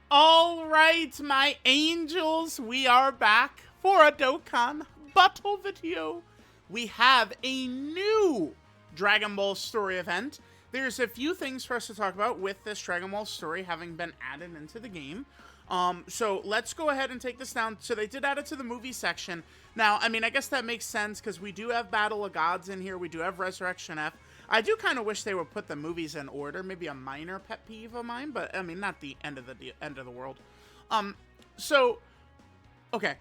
All right, my angels, we are back for a Dokkan battle video. We have a new Dragon Ball story event. There's a few things for us to talk about with this Dragon Ball story having been added into the game. So let's go ahead and take this down. So they did add it to the movie section. Now, I mean, I guess that makes sense because we do have Battle of Gods in here. We do have Resurrection F. I do kind of wish they would put the movies in order. Maybe a minor pet peeve of mine, but I mean, not the end of the world. So okay,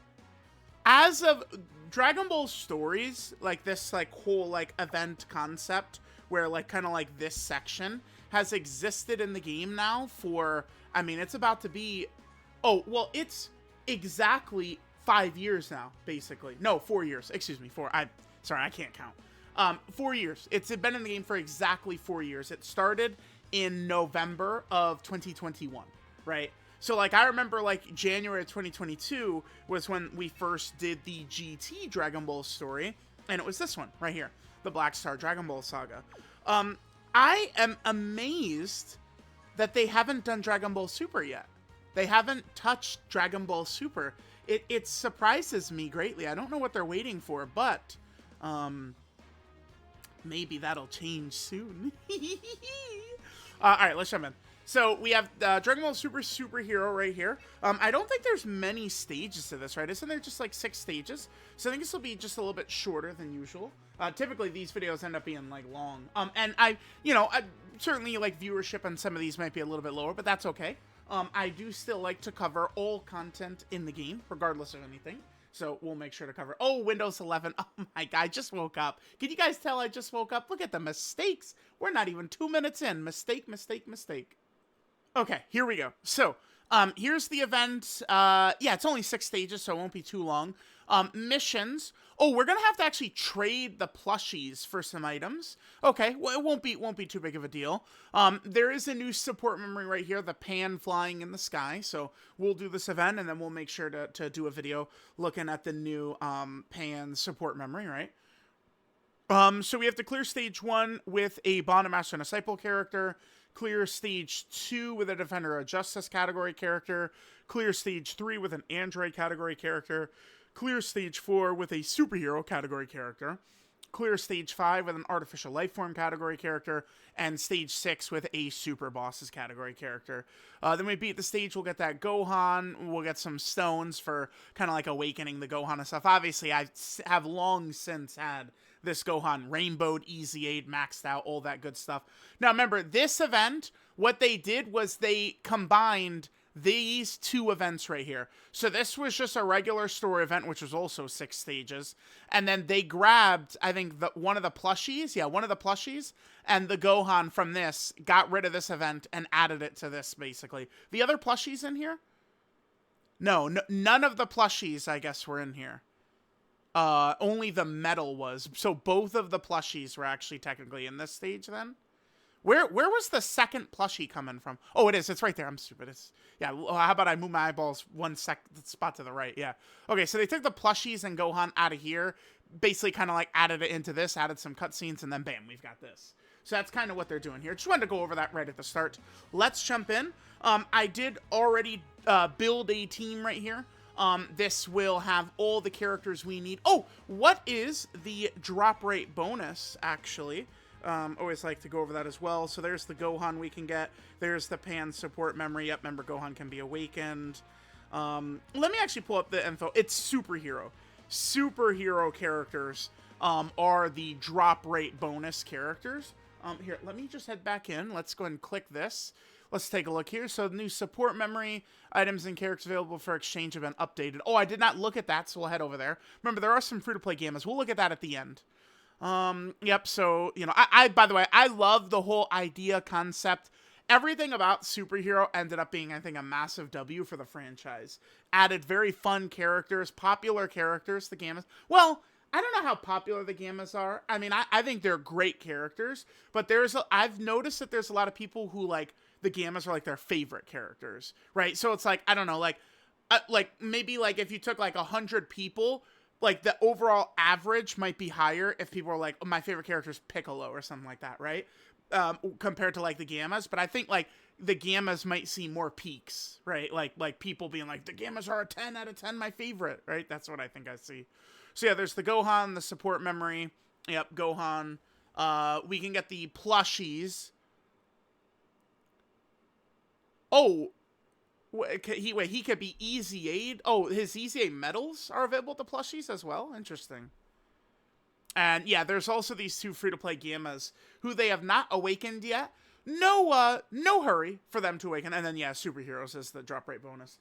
as of Dragon Ball stories, like this, like whole like event concept where like kind of like this section has existed in the game now for, I mean, it's about to be, oh well, it's exactly 5 years now, basically. No, 4 years. Excuse me, four. Sorry, I can't count. 4 years. It's been in the game for exactly 4 years. It started in November of 2021, right? So, like, I remember, like, January of 2022 was when we first did the GT Dragon Ball story, and it was this one right here, the Black Star Dragon Ball Saga. I am amazed that they haven't done Dragon Ball Super yet. They haven't touched Dragon Ball Super. It surprises me greatly. I don't know what they're waiting for, but maybe that'll change soon. All right, let's jump in. So we have Dragon Ball Super Superhero right here. I don't think there's many stages to this, right? Isn't there just like 6 stages? So I think this will be just a little bit shorter than usual. Typically these videos end up being like long. And I certainly like viewership on some of these might be a little bit lower, but that's okay. I do still like to cover all content in the game, regardless of anything. So we'll make sure to cover. Oh, Windows 11. Oh my God, I just woke up. Can you guys tell I just woke up? Look at the mistakes. We're not even 2 minutes in. Mistake, mistake, mistake. Okay, here we go. So, here's the event. Yeah, it's only 6 stages, so it won't be too long. Missions. Oh, we're gonna have to actually trade the plushies for some items. Okay, well, it won't be too big of a deal. There is a new support memory right here, the pan flying in the sky. So we'll do this event, and then we'll make sure to do a video looking at the new pan support memory, right? So we have to clear stage 1 with a Bond Master and a Disciple character. Clear stage 2 with a Defender of Justice category character. Clear stage 3 with an Android category character. Clear stage 4 with a Superhero category character. Clear stage 5 with an Artificial Lifeform category character. And stage 6 with a Super Bosses category character. Then we beat the stage, we'll get that Gohan. We'll get some stones for kind of like awakening the Gohan and stuff. Obviously, I have long since had this Gohan rainbowed, EZA'd, maxed out, all that good stuff. Now remember, this event, what they did was they combined these 2 events right here. So this was just a regular story event, which was also 6 stages. And then they grabbed, I think, one of the plushies. Yeah, one of the plushies. And the Gohan from this, got rid of this event and added it to this, basically. The other plushies in here? No, none of the plushies, I guess, were in here. Only the metal was. So both of the plushies were actually technically in this stage then. Where was the second plushie coming from? Oh, it is. It's right there. I'm stupid. Yeah, how about I move my eyeballs one spot to the right? Yeah. Okay, so they took the plushies and Gohan out of here, basically kind of like added it into this, added some cutscenes, and then bam, we've got this. So that's kind of what they're doing here. Just wanted to go over that right at the start. Let's jump in. I did already build a team right here. This will have all the characters we need. Oh, what is the drop rate bonus, actually? Always like to go over that as well. So there's the Gohan we can get. There's the Pan support memory. Yep, remember Gohan can be awakened. Let me actually pull up the info. It's Superhero. Superhero characters are the drop rate bonus characters. Here, let me just head back in. Let's go ahead and click this. Let's take a look here. So the new support memory, items and characters available for exchange have been updated. Oh, I did not look at that, so we'll head over there. Remember, there are some free-to-play games. We'll look at that at the end. Yep, so, you know, I by the way, I love the whole idea concept. Everything about Superhero ended up being, I think, a massive W for the franchise. Added very fun characters, popular characters, the Gammas. Well, I don't know how popular the Gammas are. I mean, I think they're great characters, but I've noticed that there's a lot of people who, like, the Gammas are, like, their favorite characters, right? So it's like, I don't know, like maybe, like, if you took, like, 100 people, like, the overall average might be higher if people are like, oh, my favorite character is Piccolo or something like that, right? compared to like the Gammas, but I think like the Gammas might see more peaks, right? Like people being like, the Gammas are a 10 out of 10, my favorite, right? That's what I think I see. So yeah, there's the Gohan, the support memory. Yep, Gohan. We can get the plushies. Oh, he could be EZA'd. Oh, his EZA medals are available to plushies as well. Interesting. And yeah, there's also these 2 free-to-play Gammas who they have not awakened yet. No hurry for them to awaken. And then yeah, superheroes is the drop rate bonus.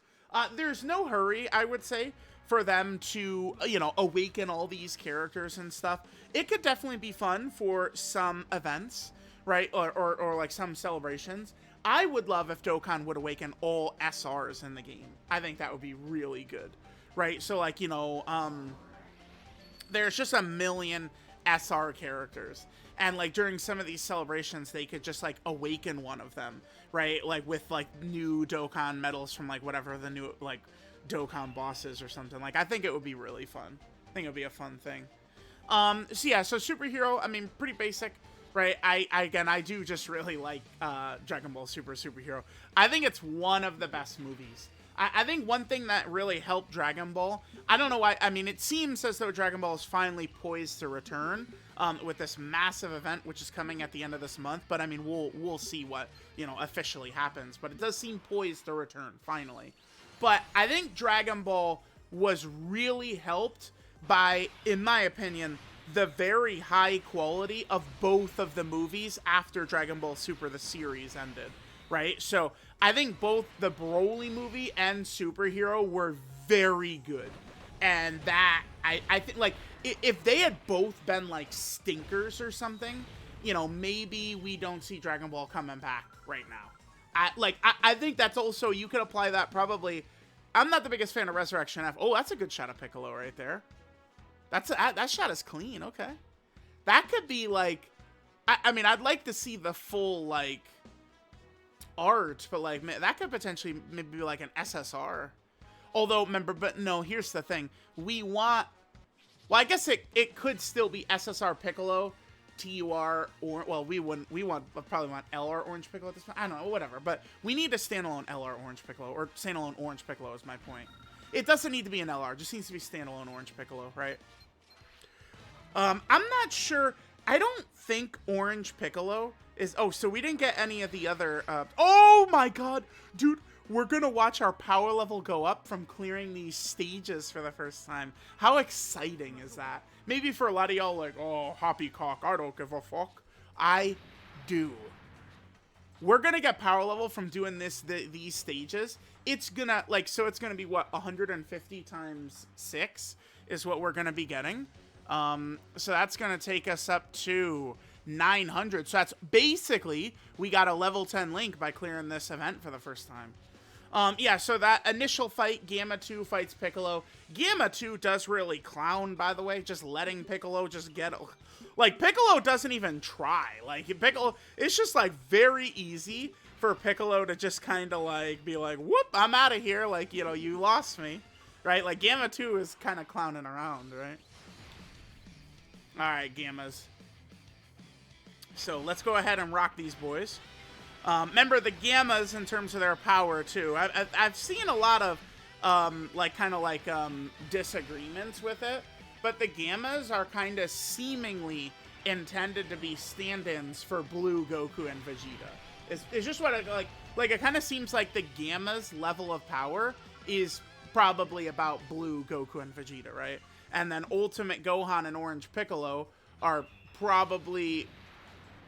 There's no hurry, I would say, for them to, awaken all these characters and stuff. It could definitely be fun for some events, right? Or like some celebrations. I would love if Dokkan would awaken all SRs in the game. I think that would be really good, right? So like, there's just a million SR characters. And like during some of these celebrations, they could just like awaken one of them, right? Like with like new Dokkan medals from like whatever the new like Dokkan bosses or something. Like I think it would be really fun. I think it would be a fun thing. So yeah, so superhero, I mean, pretty basic, right? I do just really like Dragon Ball Superhero. I think it's one of the best movies. I think one thing that really helped Dragon Ball, I don't know why, I mean, it seems as though Dragon Ball is finally poised to return with this massive event, which is coming at the end of this month. But I mean, we'll see what, officially happens. But it does seem poised to return, finally. But I think Dragon Ball was really helped by, in my opinion, the very high quality of both of the movies after Dragon Ball Super, the series, ended. Right? So I think both the Broly movie and Superhero were very good. And that, I think, like, if they had both been, like, stinkers or something, maybe we don't see Dragon Ball coming back right now. I think that's also, you could apply that probably. I'm not the biggest fan of Resurrection F. Oh, that's a good shot of Piccolo right there. That shot is clean, okay. That could be, like, I mean, I'd like to see the full, like, art, but like that could potentially maybe be like an SSR. Although remember, but no, here's the thing. Well, I guess it could still be SSR Piccolo, TUR, or well, we probably want LR Orange Piccolo at this point. I don't know, whatever. But we need a standalone LR Orange Piccolo, or standalone Orange Piccolo is my point. It doesn't need to be an LR, it just needs to be standalone Orange Piccolo, right? I'm not sure. I don't think Orange Piccolo is... Oh, so we didn't get any of the other... oh my god! Dude, we're gonna watch our power level go up from clearing these stages for the first time. How exciting is that? Maybe for a lot of y'all like, oh, hoppycock, I don't give a fuck. I do. We're gonna get power level from doing these stages. It's gonna, like, so it's gonna be, what, 150 times 6 is what we're gonna be getting. So that's gonna take us up to 900. So that's basically, we got a level 10 Link by clearing this event for the first time. Yeah, so that initial fight, Gamma 2 fights Piccolo. Gamma 2 does really clown, by the way, just letting Piccolo just get... Like, Piccolo doesn't even try. Like, Piccolo... It's just, like, very easy for Piccolo to just kind of, like, be like, whoop, I'm out of here. Like, you lost me. Right? Like, Gamma 2 is kind of clowning around, right? Alright, Gammas. So, let's go ahead and rock these boys. Remember, the Gammas, in terms of their power, too, I've seen a lot of, disagreements with it, but the Gammas are kind of seemingly intended to be stand-ins for Blue, Goku, and Vegeta. It's just what, it kind of seems like the Gamma's level of power is probably about Blue, Goku, and Vegeta, right? And then Ultimate Gohan and Orange Piccolo are probably...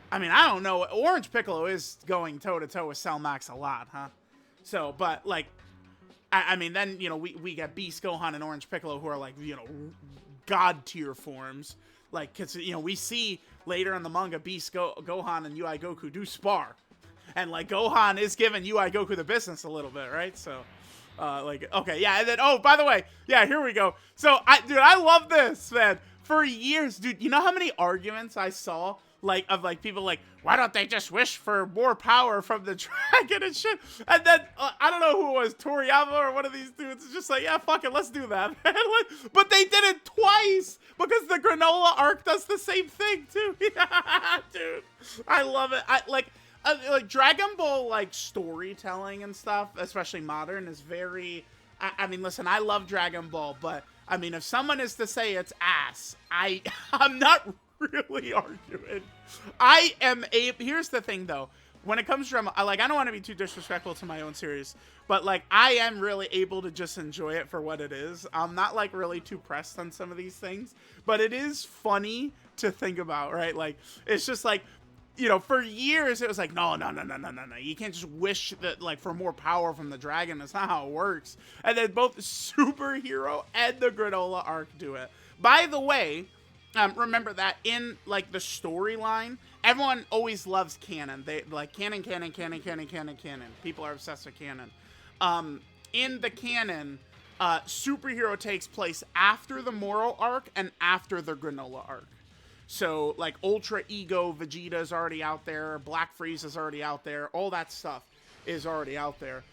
I mean, I don't know. Orange Piccolo is going toe-to-toe with Cell Max a lot, huh? So, but, like, I mean, then, we get Beast Gohan and Orange Piccolo who are, like, god-tier forms. Like, because, we see later in the manga Beast Gohan and UI Goku do spar. And, like, Gohan is giving UI Goku the business a little bit, right? So... okay, yeah, and then, oh, by the way, yeah, here we go. So, dude, I love this, man. For years, dude, you know how many arguments I saw, like people like, why don't they just wish for more power from the dragon and shit? And then I don't know who it was, Toriyama or one of these dudes is just like, yeah, fuck it, let's do that. But they did it twice because the granola arc does the same thing too. Dude, I love it. Like Dragon Ball like storytelling and stuff, especially modern, is very. I mean, listen, I love Dragon Ball, but I mean, if someone is to say it's ass, I'm not really arguing. Here's the thing though, when it comes to drama, I don't want to be too disrespectful to my own series, but like I am really able to just enjoy it for what it is. I'm not like really too pressed on some of these things, but it is funny to think about, right? Like it's just like, you know, for years it was like, no, you can't just wish that like for more power from the dragon. That's not how it works. And then both Superhero and the granola arc do it. By the way, remember that in like the storyline, everyone always loves canon. They like canon. People are obsessed with canon. In the canon, Superhero takes place after the Moral arc and after the granola arc. So like Ultra Ego Vegeta is already out there, Black Frieza is already out there, all that stuff is already out there.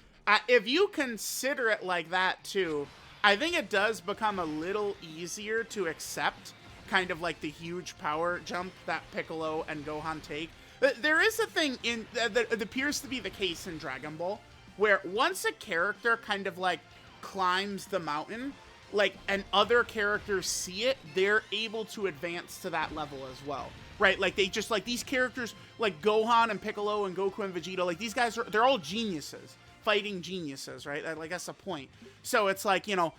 If you consider it like that too, I think it does become a little easier to accept kind of like the huge power jump that Piccolo and Gohan take. There is a thing in that appears to be the case in Dragon Ball, where once a character kind of like climbs the mountain, like, and other characters see it, they're able to advance to that level as well, right? Like, they just, like, these characters, like Gohan and Piccolo and Goku and Vegeta, like, these guys they're all geniuses, fighting geniuses, right? Like, that's the point. So it's like, you know,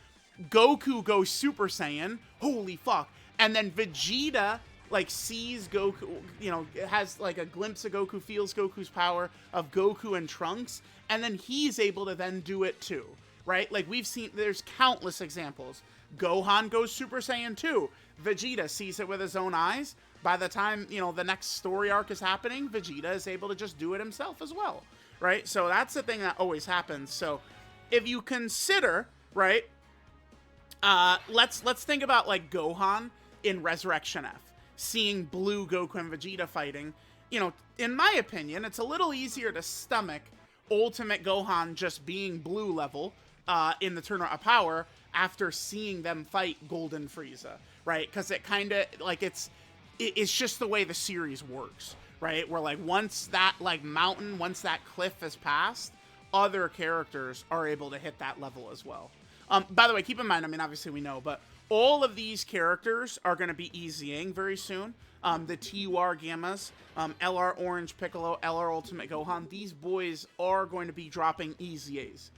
Goku goes Super Saiyan, holy fuck, and then Vegeta, like, sees Goku, you know, has, like, a glimpse of Goku, feels Goku's power of Goku and Trunks, and then he's able to then do it too. Right? Like, we've seen, there's countless examples. Gohan goes Super Saiyan 2. Vegeta sees it with his own eyes. By the time, you know, the next story arc is happening, Vegeta is able to just do it himself as well. Right? So that's the thing that always happens. So if you consider, right, let's think about, like, Gohan in Resurrection F. Seeing Blue Goku and Vegeta fighting. You know, in my opinion, it's a little easier to stomach Ultimate Gohan just being blue level in the Tournament of Power after seeing them fight Golden Frieza, right? Because it kind of, like, it's just the way the series works, right? Where, like, once that, like, mountain, once that cliff is passed, other characters are able to hit that level as well. By the way, keep in mind, I mean, obviously we know, but all of these characters are going to be EZAing very soon. The TUR Gammas, LR Orange Piccolo, LR Ultimate Gohan, these boys are going to be dropping EZAs.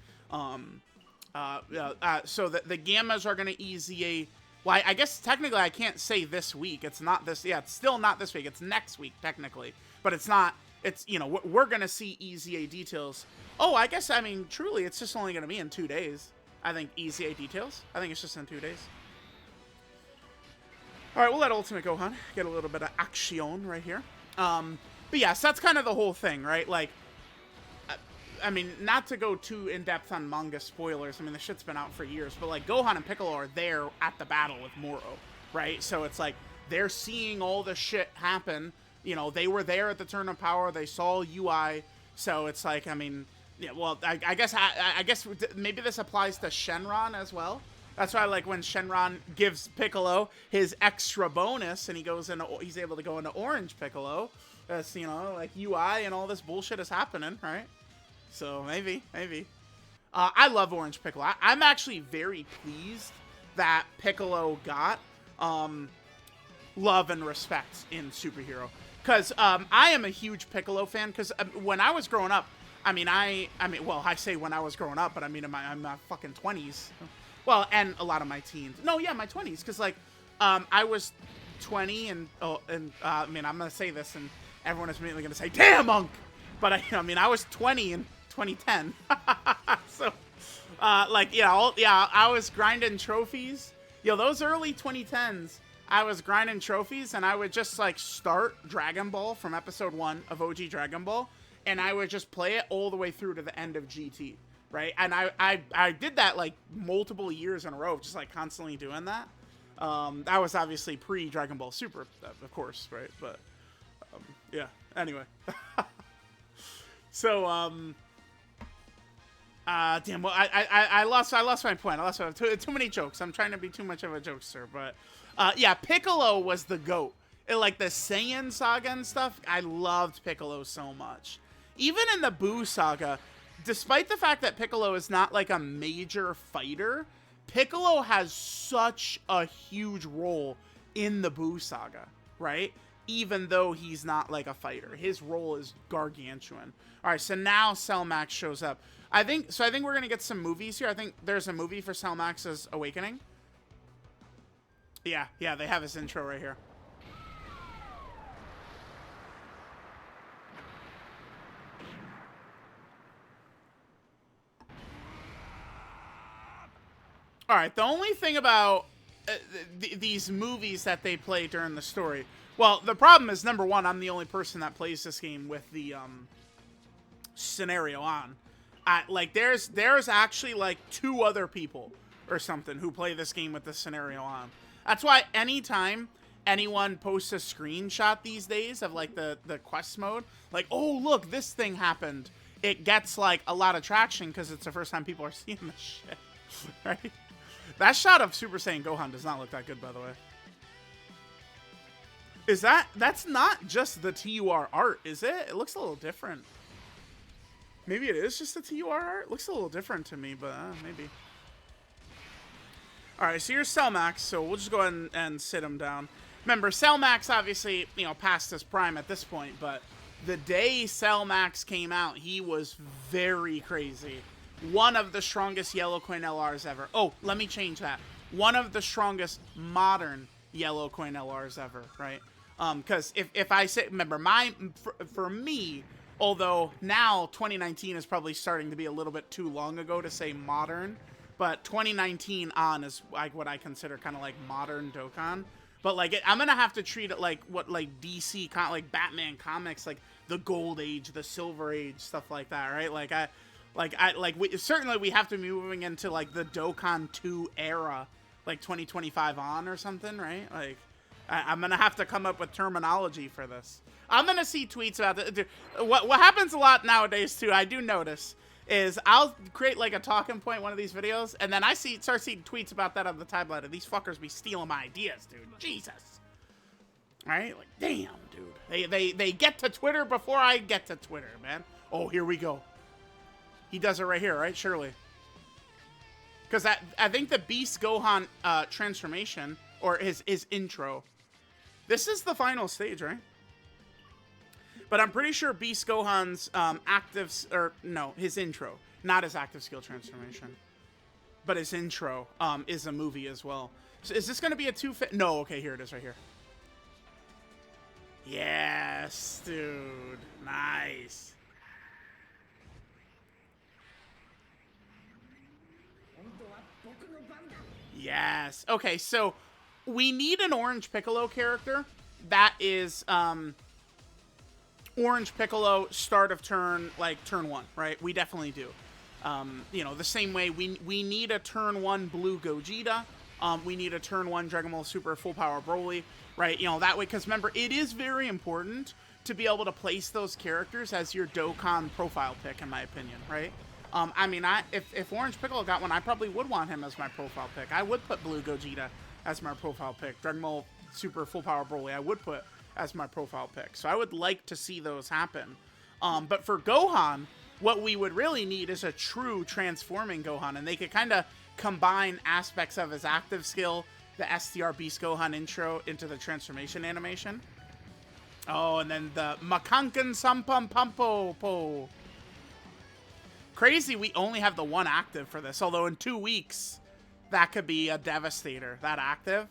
So the Gammas are going to EZA. Well, I guess technically I can't say this week. It's not this. Yeah, it's still not this week. It's next week technically, but it's not. It's, you know, we're going to see EZA details. Oh, I guess, I mean, truly, it's just only going to be in 2 days. I think EZA details. I think it's just in 2 days. All right, we'll let Ultimate Gohan get a little bit of action right here. But yes, that's kind of the whole thing, right? Like, I mean, not to go too in-depth on manga spoilers. I mean, the shit's been out for years. But, like, Gohan and Piccolo are there at the battle with Moro, right? So it's like, they're seeing all the shit happen. You know, they were there at the Turn of Power. They saw UI. So it's like, I mean, yeah, well, I guess maybe this applies to Shenron as well. That's why, like, when Shenron gives Piccolo his extra bonus and he's able to go into Orange Piccolo, that's, you know, like, UI and all this bullshit is happening, right? So maybe. I love Orange Piccolo. I'm actually very pleased that Piccolo got love and respect in Superhero. Because I am a huge Piccolo fan. Because when I was growing up, well, I say when I was growing up, but I mean in my fucking 20s. Well, and a lot of my teens. No, yeah, my 20s. Because, like, I was 20 and I mean, I'm going to say this and everyone is immediately going to say, damn, Unc! But, I mean, I was 20 in 2010. So, like, I was grinding trophies. Those early 2010s, I was grinding trophies, and I would just, like, start Dragon Ball from episode 1 of OG Dragon Ball, and I would just play it all the way through to the end of GT, right? And I did that, like, multiple years in a row, just, like, constantly doing that. That was obviously pre-Dragon Ball Super, of course, right? But Yeah. Anyway. So, damn. Well, I lost my point. Too many jokes. I'm trying to be too much of a jokester, but yeah, Piccolo was the GOAT. Like the Saiyan saga and stuff, I loved Piccolo so much. Even in the Buu saga, despite the fact that Piccolo is not like a major fighter, Piccolo has such a huge role in the Buu saga, right? Even though he's not like a fighter, his role is gargantuan. All right, so now Cell Max shows up. I think we're gonna get some movies here. I think there's a movie for Cell Max's Awakening. Yeah, they have his intro right here. All right, the only thing about these movies that they play during the story, well, the problem is, number one, I'm the only person that plays this game with the scenario on. Like, there's actually like 2 other people or something who play this game with the scenario on. That's why anytime anyone posts a screenshot these days of like the quest mode, like, oh look, this thing happened, it gets like a lot of traction because it's the first time people are seeing this shit, right? That shot of Super Saiyan Gohan does not look that good, by the way. That's not just the TUR art, is it? It looks a little different. Maybe it is just the TUR art? It looks a little different to me, but maybe. Alright, so here's Cell Max, so we'll just go ahead and sit him down. Remember, Cell Max obviously, you know, past his prime at this point, but the day Cell Max came out, he was very crazy. One of the strongest Yellow Coin LRs ever. Oh, let me change that. One of the strongest modern Yellow Coin LRs ever, right? Because if I say, remember, for me, although now 2019 is probably starting to be a little bit too long ago to say modern, but 2019 on is like what I consider kind of like modern Dokkan. But like, I'm gonna have to treat it like what like DC, like Batman comics, like the Gold Age, the Silver Age, stuff like that, right? Certainly we have to be moving into like the Dokkan 2 era, like 2025 on or something, right? Like, I'm gonna have to come up with terminology for this. I'm gonna see tweets about it. What happens a lot nowadays too, I do notice, is I'll create like a talking point one of these videos, and then I start seeing tweets about that on the timeline, and these fuckers be stealing my ideas, dude. Jesus. Right? Like, damn, dude. They get to Twitter before I get to Twitter, man. Oh, here we go. He does it right here, right? Surely. Because I think the Beast Gohan transformation, or his intro, this is the final stage, right? But I'm pretty sure Beast Gohan's his intro, not his active skill transformation, but his intro is a movie as well. So is this going to be a no, okay, here it is right here. Yes, dude. Nice. Yes. Okay, so we need an Orange Piccolo character that is Orange Piccolo start of turn, like turn 1, right? We definitely do. You know, the same way we need a turn 1 Blue Gogeta. We need a turn 1 Dragon Ball Super Full Power Broly, right? You know, that way, because remember, it is very important to be able to place those characters as your Dokkan profile pick, in my opinion, right? I mean, if Orange Piccolo got one, I probably would want him as my profile pick. I would put Blue Gogeta as my profile pick. Dragon Ball Super Full Power Broly, I would put as my profile pick. So I would like to see those happen. But for Gohan, what we would really need is a true transforming Gohan. And they could kind of combine aspects of his active skill, the STR Beast Gohan intro, into the transformation animation. Oh, and then the Makankan Sampam Pampo Po. Crazy, we only have the one active for this. Although in 2 weeks, that could be a devastator. That active.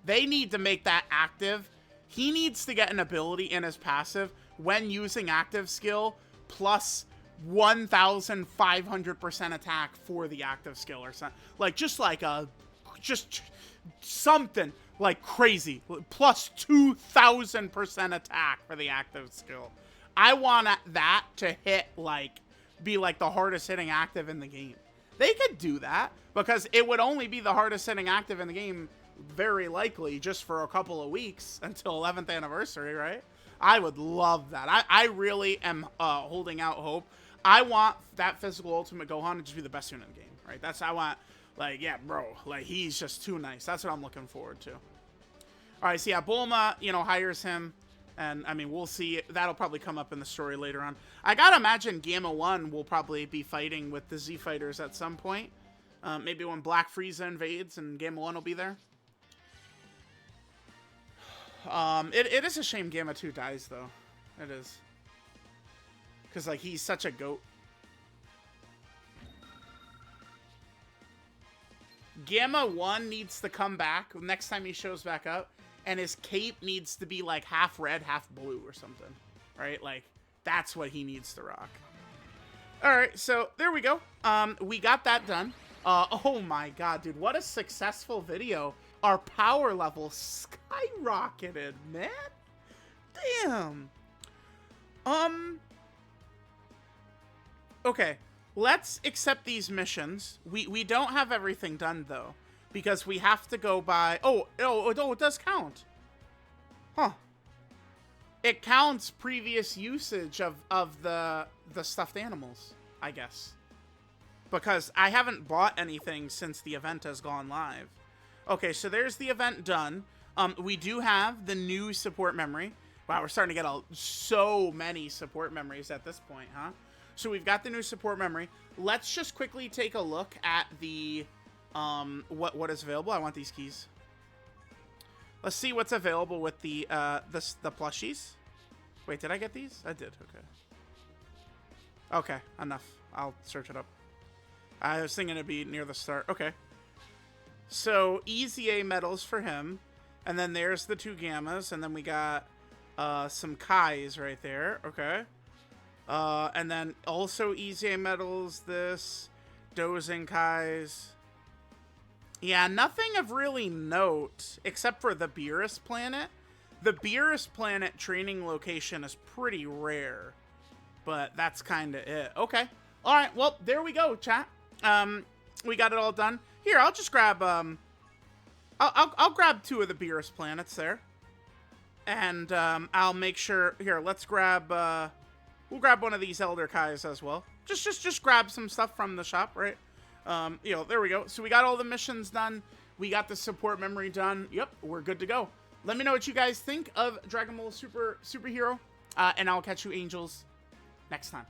They need to make that active. He needs to get an ability in his passive when using active skill plus 1,500% attack for the active skill or something. Like, just something like crazy. Plus 2,000% attack for the active skill. I want that to hit, like, be like the hardest hitting active in the game. They could do that because it would only be the hardest hitting active in the game, very likely, just for a couple of weeks until 11th anniversary, right? I would love that. I really am holding out hope. I want that physical Ultimate Gohan to just be the best unit in the game, right? That's I want. Like, yeah, bro. Like, he's just too nice. That's what I'm looking forward to. All right, so yeah, Bulma, you know, hires him. And, I mean, we'll see. That'll probably come up in the story later on. I gotta imagine Gamma 1 will probably be fighting with the Z Fighters at some point. Maybe when Black Frieza invades and Gamma 1 will be there. It is a shame Gamma 2 dies, though. It is. Because, like, he's such a goat. Gamma 1 needs to come back next time he shows back up. And his cape needs to be, like, half red, half blue or something. Right? Like, that's what he needs to rock. Alright, so there we go. We got that done. Oh my god, dude. What a successful video. Our power level skyrocketed, man. Damn. Okay. Let's accept these missions. We don't have everything done, though. Because we have to go by... Oh, it does count. Huh. It counts previous usage of the stuffed animals, I guess. Because I haven't bought anything since the event has gone live. Okay, so there's the event done. We do have the new support memory. Wow, we're starting to get so many support memories at this point, huh? So we've got the new support memory. Let's just quickly take a look at the what is available. I want these keys. Let's see what's available with the plushies. Wait, did I get these? I did. Okay. Okay, enough. I'll search it up. I was thinking it'd be near the start. Okay. So EZA medals for him, and then there's the 2 gammas, and then we got some Kais right there. Okay. And then also EZA medals, this, Dozing Kais. Yeah, nothing of really note, except for the Beerus planet. The Beerus planet training location is pretty rare, but that's kind of it. Okay. All right, well, there we go, chat. We got it all done. Here, I'll just grab, I'll grab 2 of the Beerus planets there. And, I'll make sure, here, let's grab, we'll grab one of these Elder Kais as well. Just grab some stuff from the shop, right? You know, there we go. So we got all the missions done. We got the support memory done. Yep, we're good to go. Let me know what you guys think of Dragon Ball Super Hero. And I'll catch you angels next time.